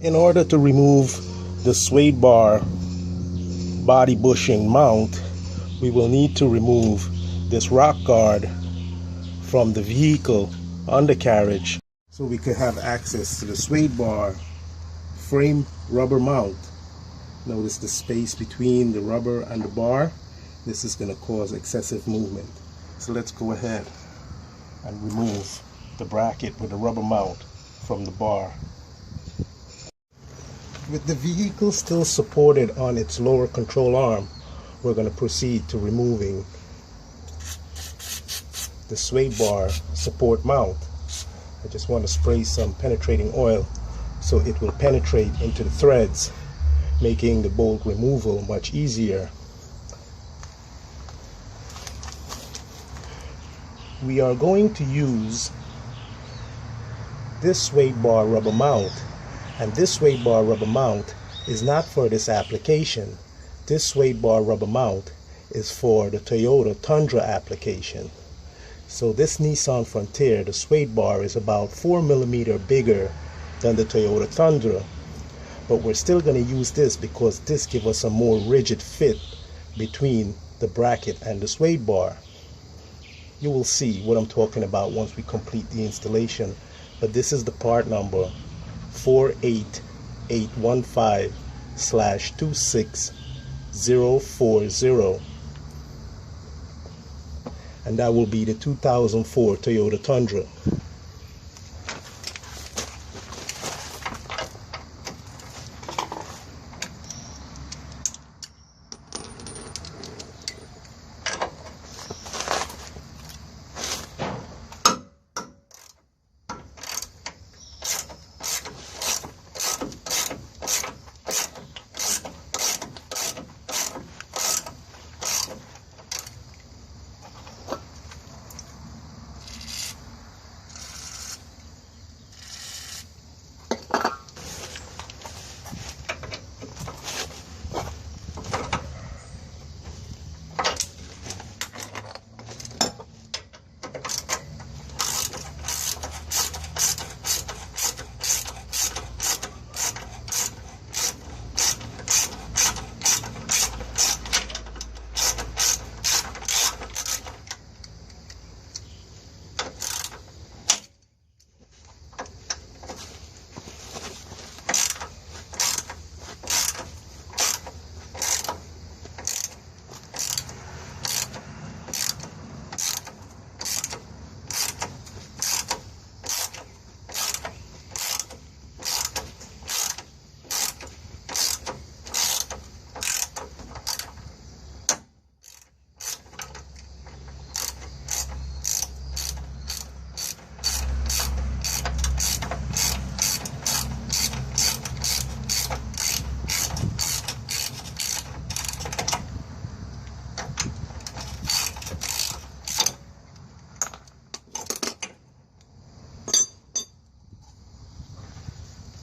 In order to remove the sway bar body bushing mount, we will need to remove this rock guard from the vehicle undercarriage so we could have access to the sway bar frame rubber mount. Notice the space between the rubber and the bar. This is going to cause excessive movement. So let's go ahead and remove the bracket with the rubber mount from the bar. With the vehicle still supported on its lower control arm, we're going to proceed to removing the sway bar support mount. I just want to spray some penetrating oil so it will penetrate into the threads, making the bolt removal much easier. We are going to use this sway bar rubber mount, and this sway bar rubber mount is not for this application. This sway bar rubber mount is for the Toyota Tundra application. So this Nissan Frontier, the sway bar is about 4 millimeters bigger than the Toyota Tundra, but we're still going to use this because this gives us a more rigid fit between the bracket and the sway bar. You will see what I'm talking about once we complete the installation, but this is the part number 48815/26040, and that will be the 2004 Toyota Tundra.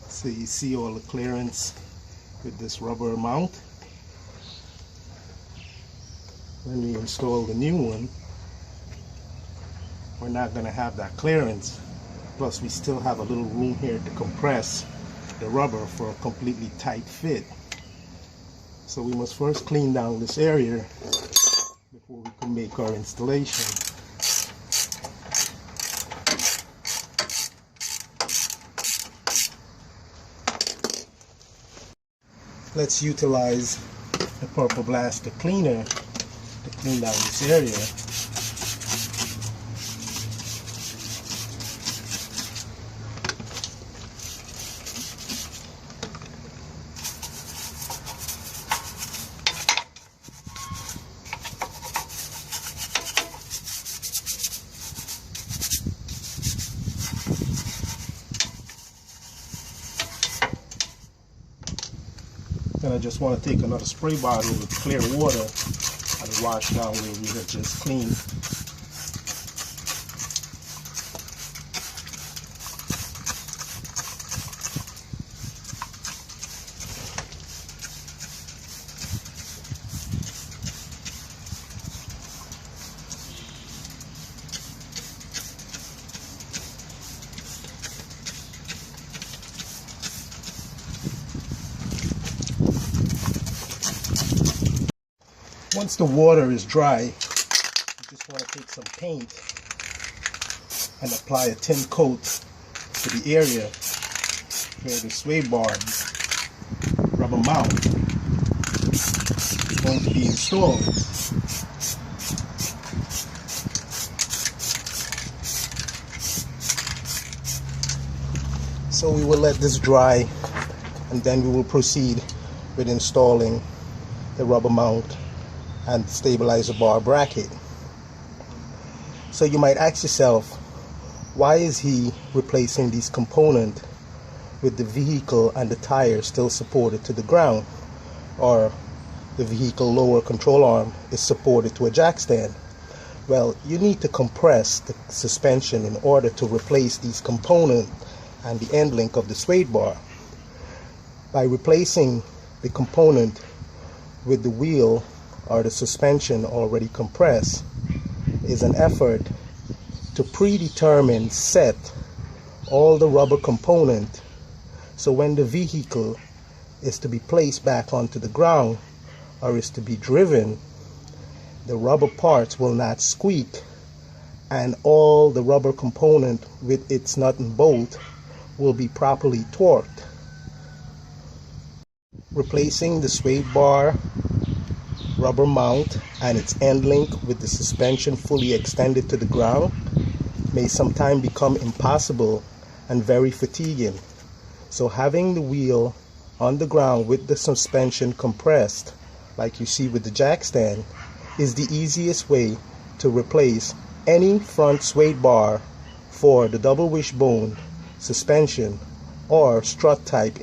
So you see all the clearance with this rubber mount. When we install the new one, we're not going to have that clearance. Plus we still have a little room here to compress the rubber for a completely tight fit. So we must first clean down this area before we can make our installation. Let's utilize the Purple Blaster cleaner to clean down this area. Then I just want to take another spray bottle with clear water and wash down where we have just cleaned. Once the water is dry, you just want to take some paint and apply a thin coat to the area where the sway bar rubber mount is going to be installed. So we will let this dry, and then we will proceed with installing the rubber mount and stabilizer bar bracket. So you might ask yourself, why is he replacing these components with the vehicle and the tire still supported to the ground, or the vehicle lower control arm is supported to a jack stand? Well, you need to compress the suspension in order to replace these components and the end link of the sway bar. By replacing the component with the wheel or the suspension already compressed is an effort to predetermine set all the rubber component, so when the vehicle is to be placed back onto the ground or is to be driven, the rubber parts will not squeak and all the rubber component with its nut and bolt will be properly torqued. Replacing the sway bar rubber mount and its end link with the suspension fully extended to the ground may sometimes become impossible and very fatiguing. So having the wheel on the ground with the suspension compressed, like you see with the jack stand, is the easiest way to replace any front sway bar for the double wishbone suspension or strut type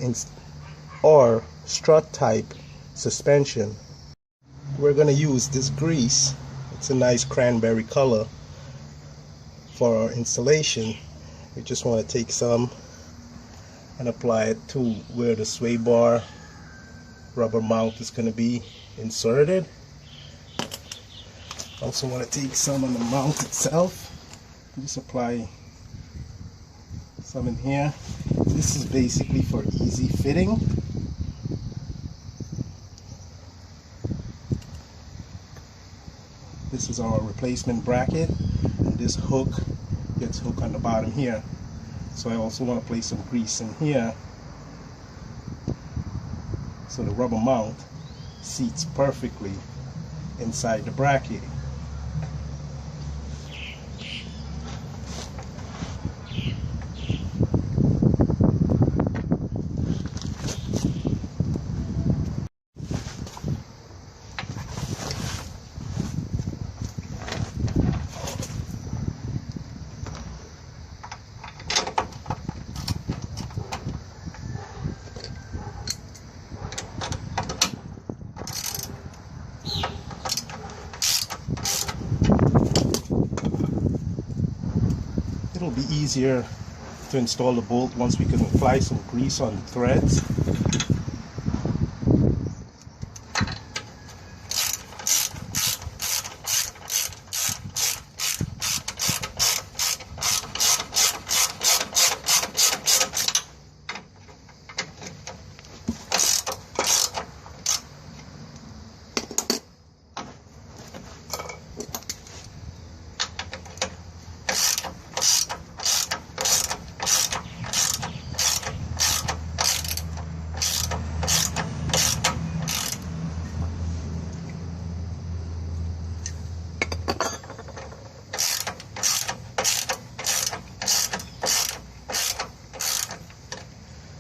suspension. We're going to use this grease. It's a nice cranberry color for our installation. We just want to take some and apply it to where the sway bar rubber mount is going to be inserted. Also want to take some on the mount itself. Just apply some in here. This is basically for easy fitting. This is our replacement bracket, and this hook gets hooked on the bottom here. So I also want to place some grease in here so the rubber mount seats perfectly inside the bracket. It'll be easier to install the bolt once we can apply some grease on the threads.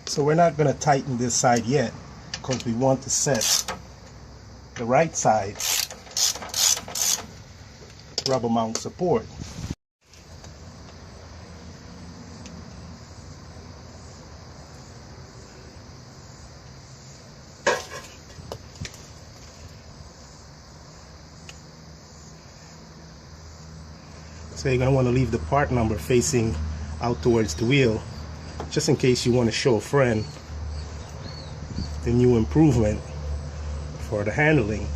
So we're not going to tighten this side yet because we want to set the right side rubber mount support. So you're going to want to leave the part number facing out towards the wheel, just in case you want to show a friend the new improvement for the handling.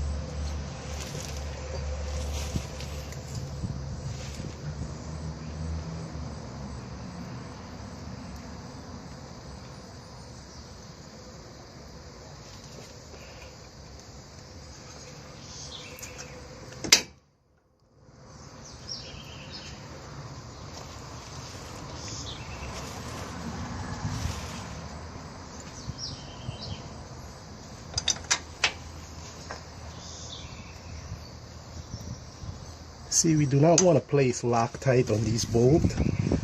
See, we do not want to place Loctite on these bolts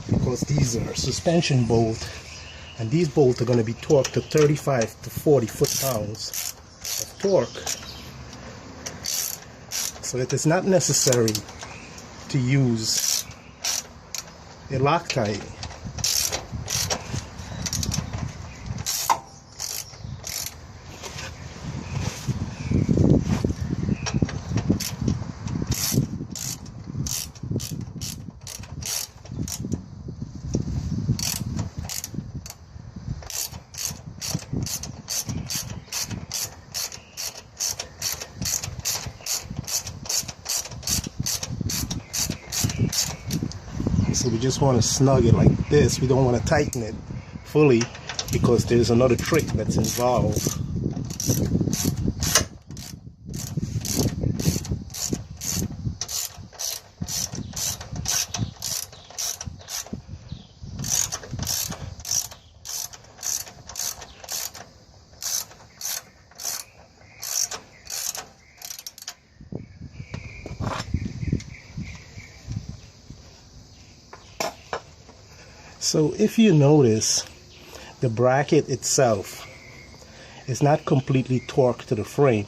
because these are suspension bolts, and these bolts are going to be torqued to 35 to 40 foot-pounds of torque. So it is not necessary to use a Loctite. So we just want to snug it like this. We don't want to tighten it fully because there's another trick that's involved. So if you notice, the bracket itself is not completely torqued to the frame.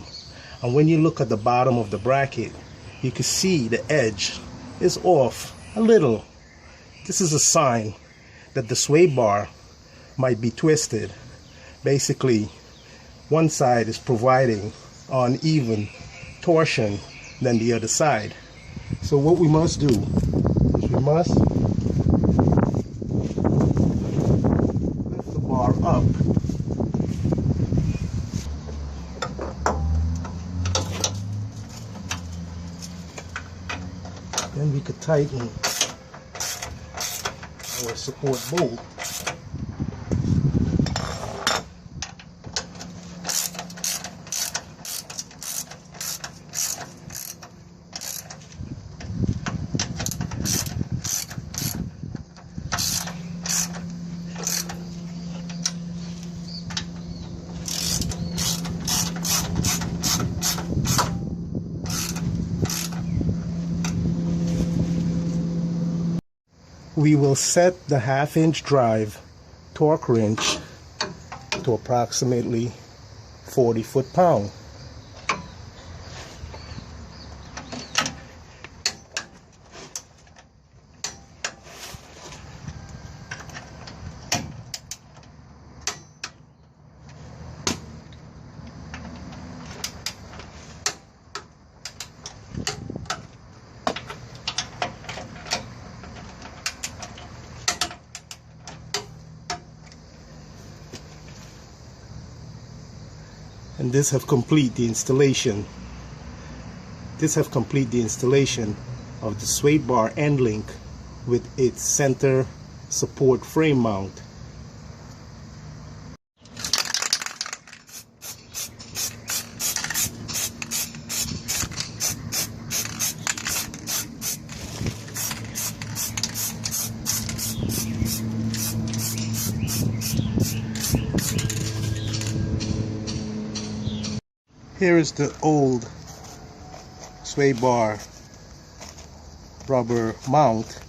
And when you look at the bottom of the bracket, you can see the edge is off a little. This is a sign that the sway bar might be twisted. Basically, one side is providing uneven torsion than the other side. So what we must do is we must up. Then we could tighten our support bolt. We will set the 1/2-inch drive torque wrench to approximately 40 foot-pounds. And this have complete the installation. This have complete the installation of the sway bar end link with its center support frame mount. Here is the old sway bar rubber mount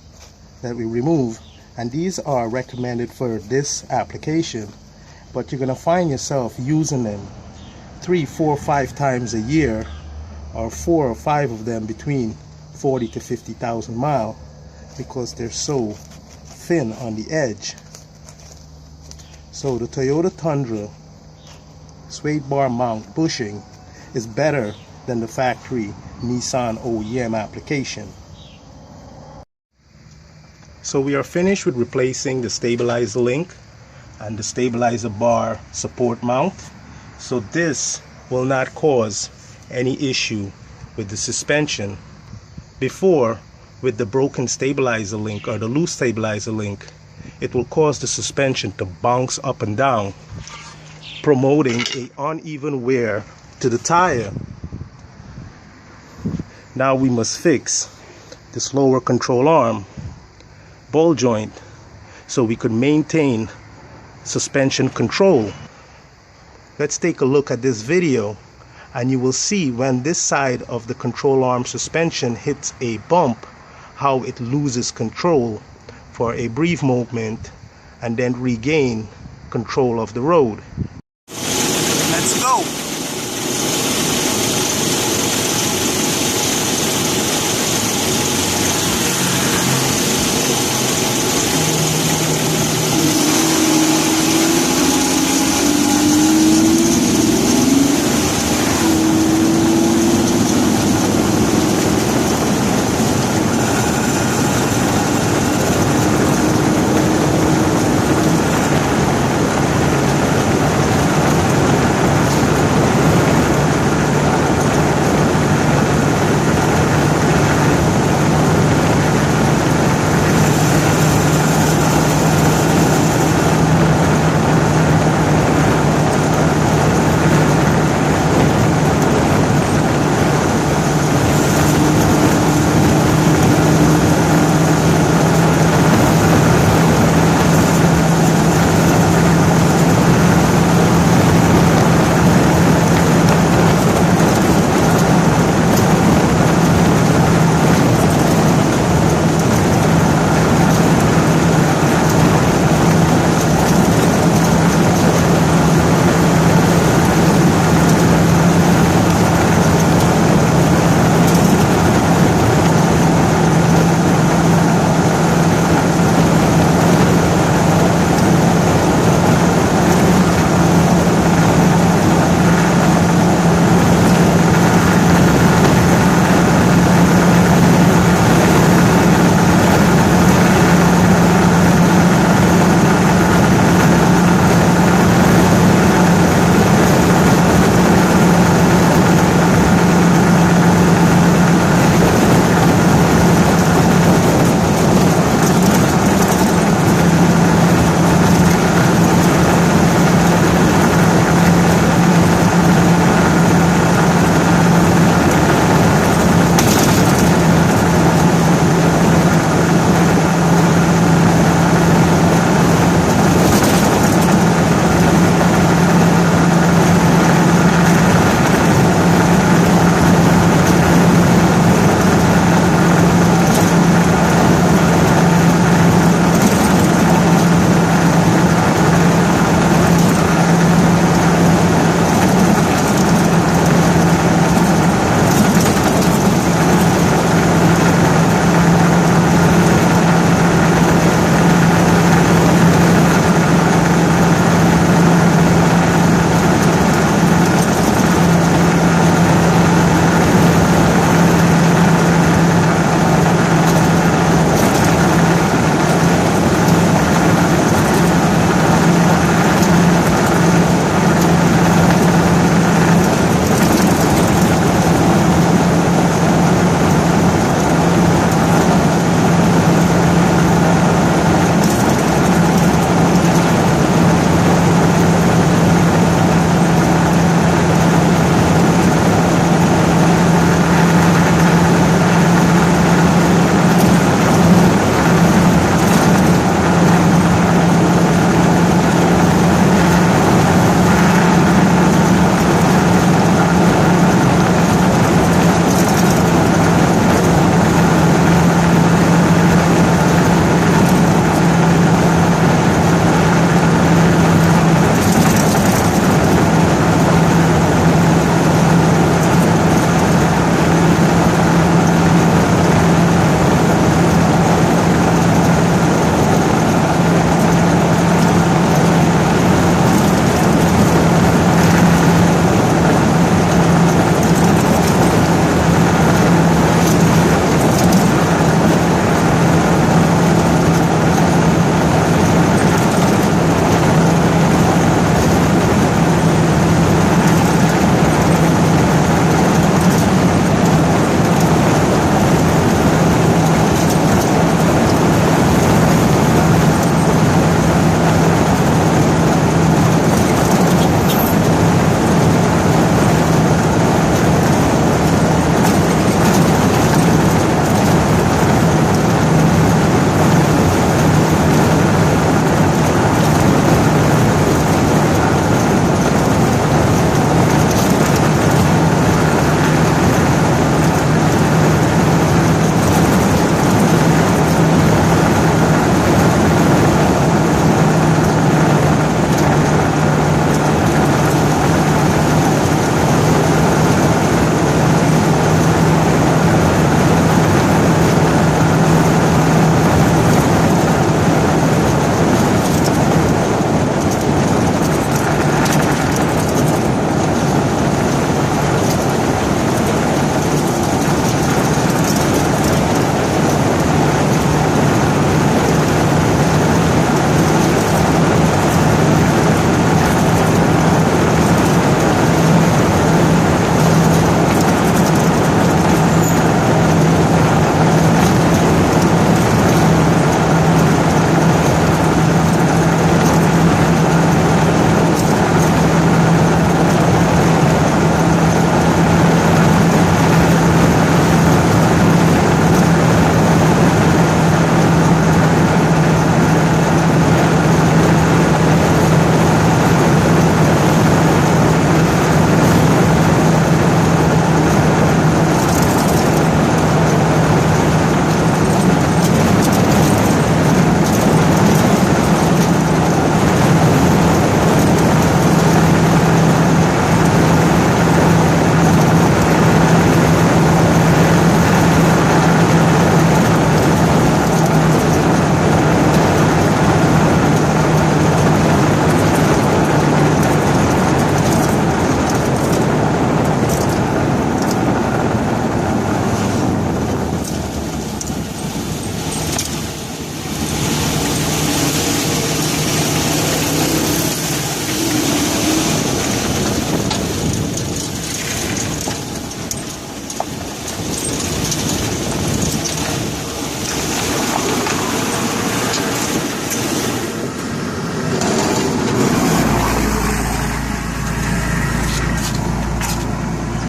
that we remove, and these are recommended for this application, but you're going to find yourself using them 3, 4, 5 times a year, or 4 or 5 of them between 40 to 50,000 miles, because they're so thin on the edge. So the Toyota Tundra sway bar mount bushing is better than the factory Nissan OEM application. So we are finished with replacing the stabilizer link and the stabilizer bar support mount. So this will not cause any issue with the suspension. Before, with the broken stabilizer link or the loose stabilizer link, it will cause the suspension to bounce up and down, promoting an uneven wear to the tire. Now we must fix this lower control arm ball joint so we could maintain suspension control. Let's take a look at this video And you will see when this side of the control arm suspension hits a bump, how it loses control for a brief moment and then regain control of the road. Let's go!